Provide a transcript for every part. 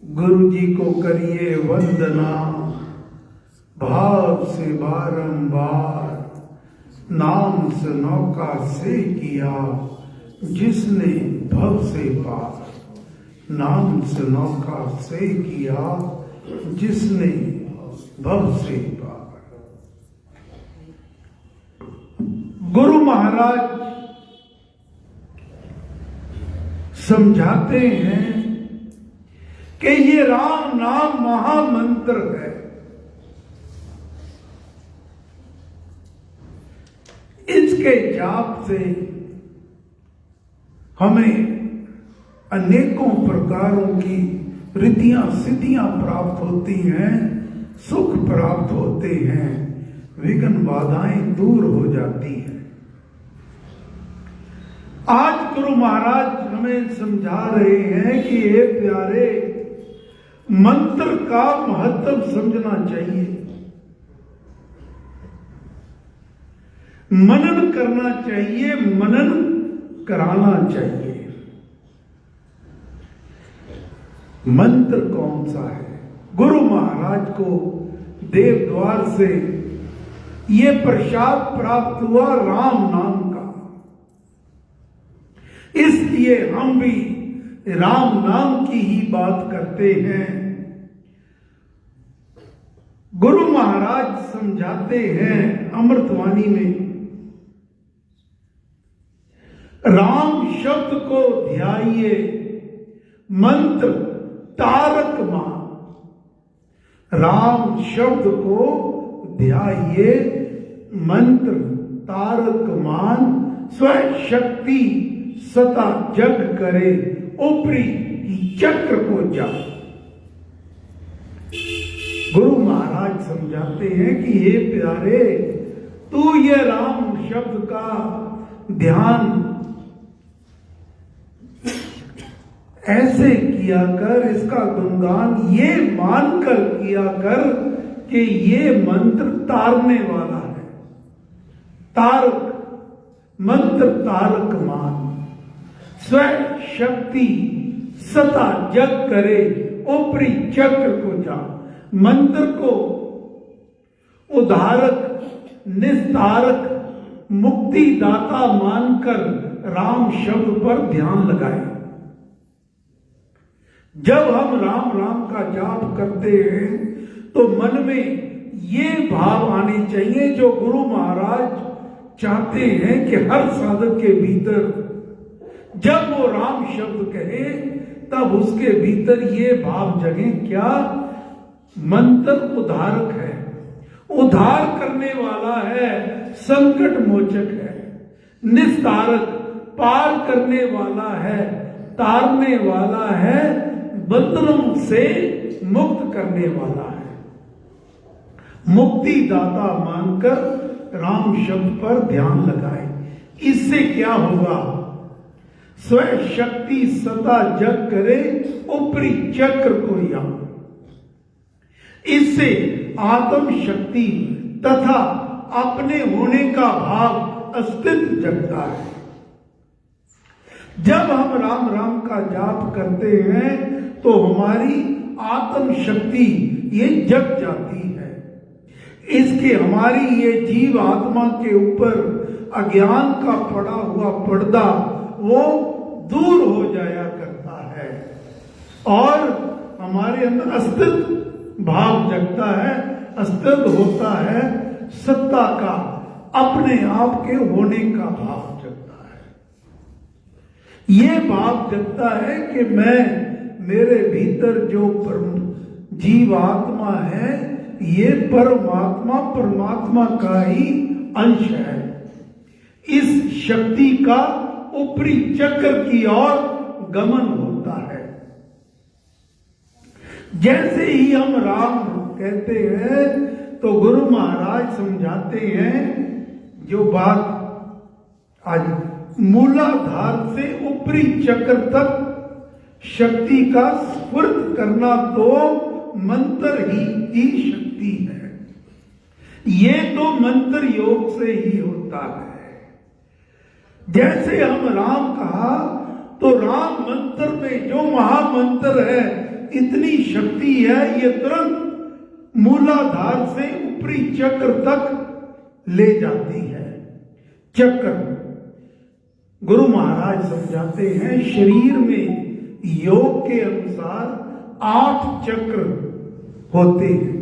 गुरु जी को करिए वंदना, भाव से बारंबार। नाम से नौका से किया, जिसने भव से पार। नाम से नौका से किया, जिसने भव से पार। गुरु महाराज समझाते हैं कि ये राम नाम महामंत्र है। इसके जाप से हमें अनेकों प्रकारों की रिद्धियां सिद्धियां प्राप्त होती हैं, सुख प्राप्त होते हैं, विघ्न बाधाएं दूर हो जाती हैं। आज गुरु महाराज हमें समझा रहे हैं कि हे प्यारे, मंत्र का महत्व समझना चाहिए, मनन करना चाहिए, मनन कराना चाहिए। मंत्र कौन सा है? गुरु महाराज को देव द्वार से ये प्रसाद प्राप्त हुआ राम नाम का, इसलिए हम भी राम नाम की ही बात करते हैं। गुरु महाराज समझाते हैं अमृतवाणी में, राम शब्द को ध्याइए मंत्र तारक मान। राम शब्द को ध्याइए मंत्र तारक मान। स्वयं शक्ति सता जग करे, ऊपरी चक्र को जा। गुरु महाराज समझाते हैं कि हे प्यारे, तू ये राम शब्द का ध्यान ऐसे किया कर, इसका गुणगान ये मानकर किया कर कि ये मंत्र तारने वाला है। तारक मंत्र तारक मान। स्वयं शक्ति सता जग करे, ऊपरी चक्र को जा। मंत्र को उद्धारक निस्तारक मुक्ति दाता मानकर राम शब्द पर ध्यान लगाए। जब हम राम राम का जाप करते हैं तो मन में ये भाव आने चाहिए जो गुरु महाराज चाहते हैं कि हर साधक के भीतर जब वो राम शब्द कहे तब उसके भीतर ये भाव जगे, क्या मंत्र उद्धारक है, उद्धार करने वाला है, संकट मोचक है, निस्तारक पार करने वाला है, तारने वाला है, बंधनों से मुक्त करने वाला है। मुक्ति दाता मानकर राम शब्द पर ध्यान लगाए। इससे क्या होगा? स्वयं शक्ति सता जग करे, ऊपरी चक्र को याद। इससे आत्म शक्ति तथा अपने होने का भाव अस्तित्व जगता है। जब हम राम राम का जाप करते हैं तो हमारी आत्म शक्ति ये जग जाती है। इसके हमारी ये जीव आत्मा के ऊपर अज्ञान का पड़ा हुआ पर्दा वो दूर हो जाया करता है और हमारे अंदर अस्तित्व भाव जगता है, अस्तित्व होता है, सत्ता का अपने आप के होने का भाव जगता है। ये भाव जगता है कि मैं, मेरे भीतर जो जीव आत्मा है ये परमात्मा परमात्मा का ही अंश है। इस शक्ति का ऊपरी चक्र की ओर गमन होता है। जैसे ही हम राम कहते हैं तो गुरु महाराज समझाते हैं जो बात आज मूलाधार से ऊपरी चक्र तक शक्ति का स्फुर्त करना तो मंत्र ही शक्ति है। ये तो मंत्र योग से ही होता है। जैसे हम राम कहा तो राम मंत्र में जो महामंत्र है इतनी शक्ति है, ये तुरंत मूलाधार से ऊपरी चक्र तक ले जाती है। चक्र गुरु महाराज समझाते हैं, शरीर में योग के अनुसार 8 चक्र होते हैं।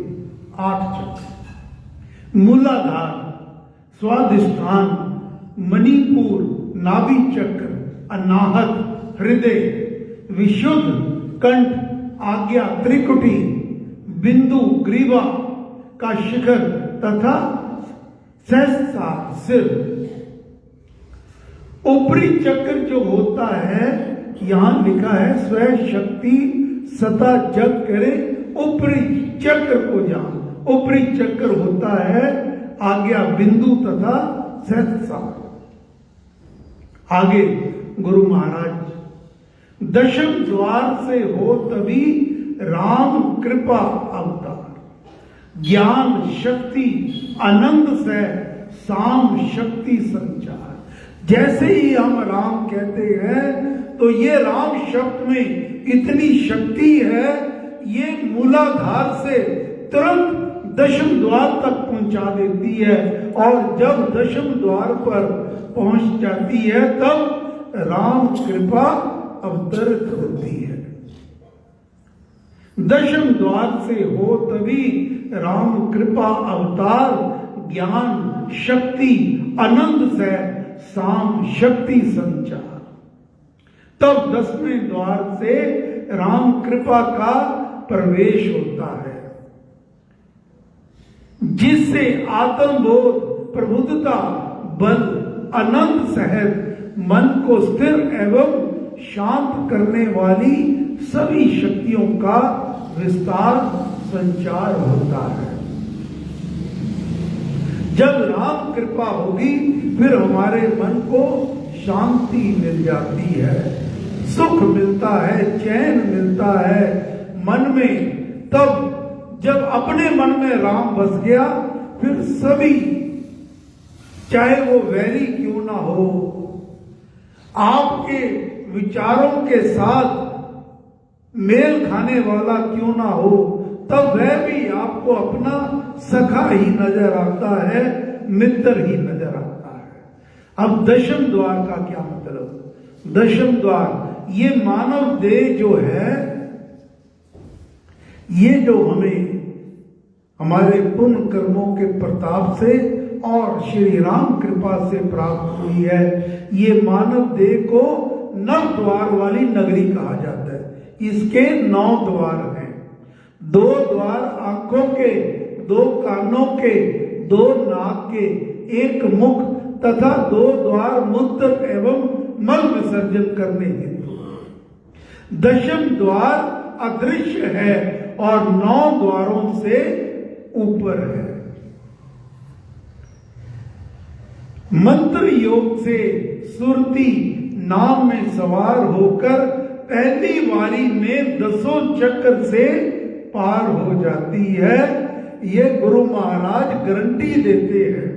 8 चक्र: मूलाधार, स्वादिष्ठान, मणिपुर, नाभि चक्र, अनाहत, हृदय, विशुद्ध, कंठ, आज्ञा, त्रिकुटी, बिंदु, ग्रीवा का शिखर तथा सहस्रार, सिर। ऊपरी चक्र जो होता है, यहां लिखा है स्व शक्ति सता जग करे ऊपरी चक्र को जान। ऊपरी चक्र होता है आज्ञा, बिंदु तथा सहस्रार। आगे गुरु महाराज, दशम द्वार से हो तभी राम कृपा अवतार, ज्ञान शक्ति अनंत से साम शक्ति संचार। जैसे ही हम राम कहते हैं तो ये राम शब्द में इतनी शक्ति है, ये मूलाधार से तुरंत दशम द्वार तक पहुंचा देती है, और जब दशम द्वार पर पहुंच जाती है तब राम कृपा अवतरित होती है। दशम द्वार से हो तभी राम कृपा अवतार, ज्ञान शक्ति अनंत से साम शक्ति संचार। तब 10वें द्वार से राम कृपा का प्रवेश होता है, जिससे आत्मबोध, प्रबुद्धता, बल, अनंत सहज, मन को स्थिर एवं शांत करने वाली सभी शक्तियों का विस्तार संचार होता है। जब राम कृपा होगी फिर हमारे मन को शांति मिल जाती है, सुख मिलता है, चैन मिलता है मन में। तब जब अपने मन में राम बस गया, फिर सभी, चाहे वो वैरी क्यों ना हो, आपके विचारों के साथ मेल खाने वाला क्यों ना हो, तब वह भी आपको अपना सखा ही नजर आता है, मित्र ही नजर आता है। अब दशम द्वार का क्या मतलब? दशम द्वार, ये मानव देह जो है, ये जो हमें हमारे पुण्य कर्मों के प्रताप से और श्री राम कृपा से प्राप्त हुई है, ये मानव देह को 9 द्वार वाली नगरी कहा जाता है। इसके 9 द्वार हैं। 2 द्वार आंखों के, 2 कानों के, 2 नाक के, 1 मुख तथा 2 द्वार मूत्र एवं मल विसर्जन करने हेतु। दशम द्वार अदृश्य है और 9 द्वारों से ऊपर है। मंत्र योग से सुरती नाम में सवार होकर पहली बारी में 10 चक्र से पार हो जाती है। ये गुरु महाराज गारंटी देते हैं।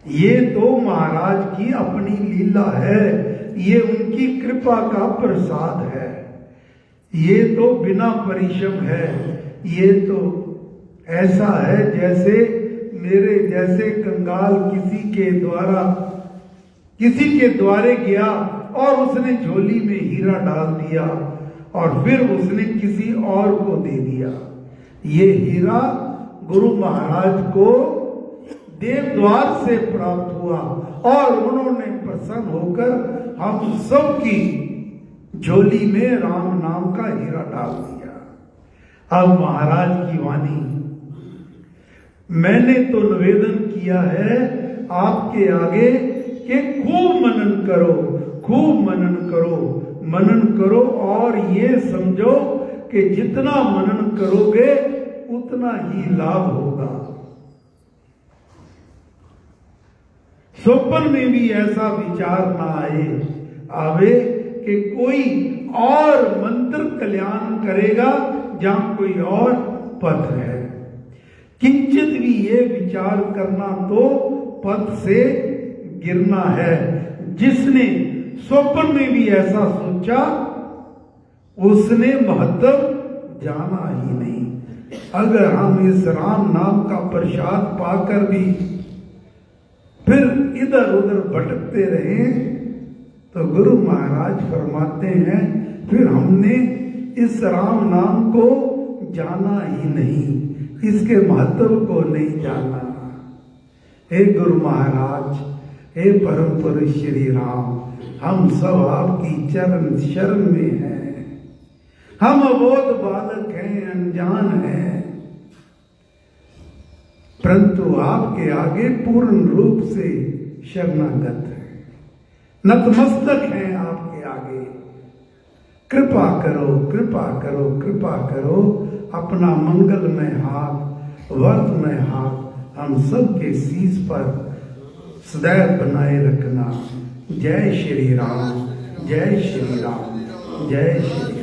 ये तो महाराज की अपनी लीला है, ये उनकी कृपा का प्रसाद है, ये तो बिना परिश्रम है। ये तो ऐसा है जैसे मेरे जैसे कंगाल किसी के द्वारे गया और उसने झोली में हीरा डाल दिया और फिर उसने किसी और को दे दिया। ये हीरा गुरु महाराज को देवद्वार से प्राप्त हुआ और उन्होंने प्रसन्न होकर हम सब की झोली में राम नाम का हीरा डाल दिया। अब महाराज की वाणी, मैंने तो निवेदन किया है आपके आगे कि खूब मनन करो, खूब मनन करो, मनन करो, और ये समझो कि जितना मनन करोगे उतना ही लाभ होगा। स्वप्न में भी ऐसा विचार ना आवे कि कोई और मंत्र कल्याण करेगा जहां कोई और पथ है। किंचित भी ये विचार करना तो पथ से गिरना है। जिसने स्वप्न में भी ऐसा सोचा उसने महत्व जाना ही नहीं। अगर हम इस राम नाम का प्रसाद पाकर भी फिर इधर उधर भटकते रहे तो गुरु महाराज फरमाते हैं फिर हमने इस राम नाम को जाना ही नहीं, इसके महत्व को नहीं जाना। हे गुरु महाराज, हे परम पुरुष श्री राम, हम सब आपकी चरण शरण में हैं। हम अबोध बालक हैं, अनजान हैं, परंतु आपके आगे पूर्ण रूप से शरणागत हैं, नतमस्तक हैं आपके आगे। कृपा करो, कृपा करो, कृपा करो, अपना मंगलमय हाथ, वर्तमय हाथ हम सबके शीश पर सदैव बनाए रखना। जय श्री राम, जय श्री राम, जय श्री